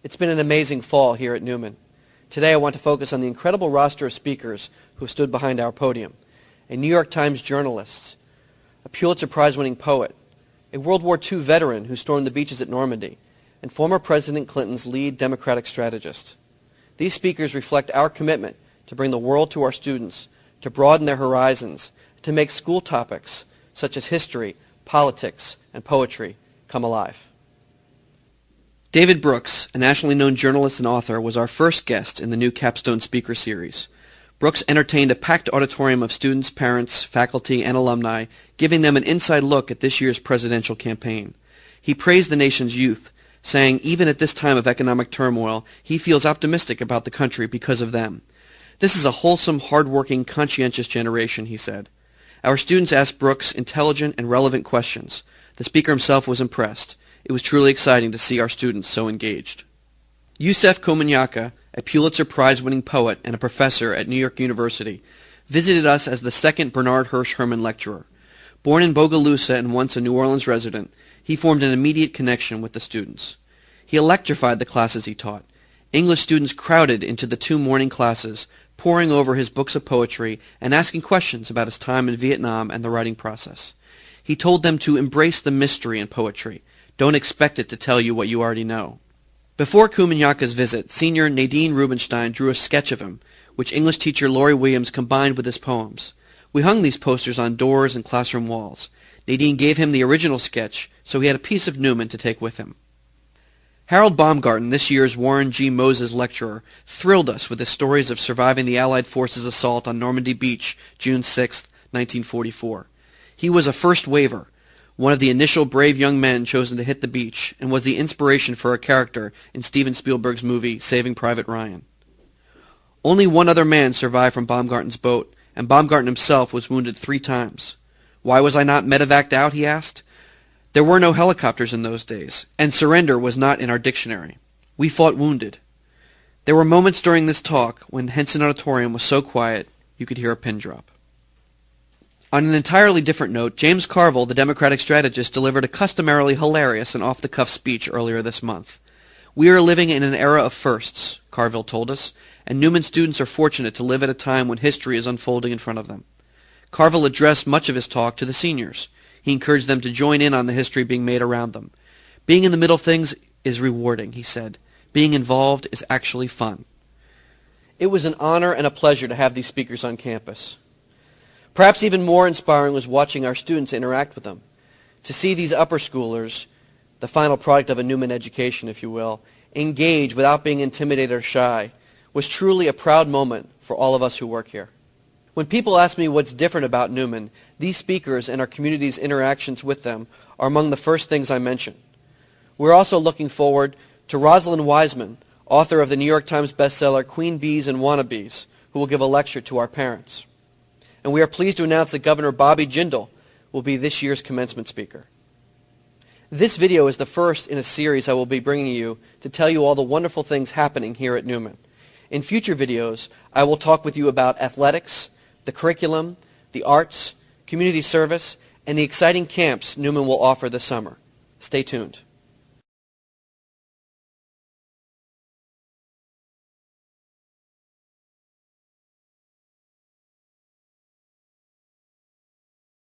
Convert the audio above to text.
It's been an amazing fall here at Newman. Today I want to focus on the incredible roster of speakers who stood behind our podium. A New York Times journalist, a Pulitzer Prize-winning poet, a World War II veteran who stormed the beaches at Normandy, and former President Clinton's lead Democratic strategist. These speakers reflect our commitment to bring the world to our students, to broaden their horizons, to make school topics such as history, politics, and poetry come alive. David Brooks, a nationally known journalist and author, was our first guest in the new Capstone Speaker Series. Brooks entertained a packed auditorium of students, parents, faculty, and alumni, giving them an inside look at this year's presidential campaign. He praised the nation's youth, saying even at this time of economic turmoil, he feels optimistic about the country because of them. This is a wholesome, hard-working, conscientious generation, he said. Our students asked Brooks intelligent and relevant questions. The speaker himself was impressed. It was truly exciting to see our students so engaged. Yusef Komunyakaa, a Pulitzer Prize-winning poet and a professor at New York University, visited us as the second Bernard Hirsch Herman lecturer. Born in Bogalusa and once a New Orleans resident, he formed an immediate connection with the students. He electrified the classes he taught. English students crowded into the 2 morning classes, poring over his books of poetry and asking questions about his time in Vietnam and the writing process. He told them to embrace the mystery in poetry. Don't expect it to tell you what you already know. Before Komunyaka's visit, senior Nadine Rubenstein drew a sketch of him, which English teacher Laurie Williams combined with his poems. We hung these posters on doors and classroom walls. Nadine gave him the original sketch, so he had a piece of Newman to take with him. Harold Baumgarten, this year's Warren G. Moses lecturer, thrilled us with his stories of surviving the Allied forces' assault on Normandy Beach, June 6, 1944. He was a first waver, one of the initial brave young men chosen to hit the beach, and was the inspiration for a character in Steven Spielberg's movie Saving Private Ryan. Only one other man survived from Baumgarten's boat, and Baumgarten himself was wounded 3 times. Why was I not medevaced out, he asked. There were no helicopters in those days, and surrender was not in our dictionary. We fought wounded. There were moments during this talk when Henson Auditorium was so quiet you could hear a pin drop. On an entirely different note, James Carville, the Democratic strategist, delivered a customarily hilarious and off-the-cuff speech earlier this month. We are living in an era of firsts, Carville told us, and Newman students are fortunate to live at a time when history is unfolding in front of them. Carville addressed much of his talk to the seniors. He encouraged them to join in on the history being made around them. Being in the middle of things is rewarding, he said. Being involved is actually fun. It was an honor and a pleasure to have these speakers on campus. Perhaps even more inspiring was watching our students interact with them. To see these upper schoolers, the final product of a Newman education, if you will, engage without being intimidated or shy, was truly a proud moment for all of us who work here. When people ask me what's different about Newman, these speakers and our community's interactions with them are among the first things I mention. We're also looking forward to Rosalind Wiseman, author of the New York Times bestseller Queen Bees and Wannabes, who will give a lecture to our parents. And we are pleased to announce that Governor Bobby Jindal will be this year's commencement speaker. This video is the first in a series I will be bringing you to tell you all the wonderful things happening here at Newman. In future videos, I will talk with you about athletics, the curriculum, the arts, community service, and the exciting camps Newman will offer this summer. Stay tuned.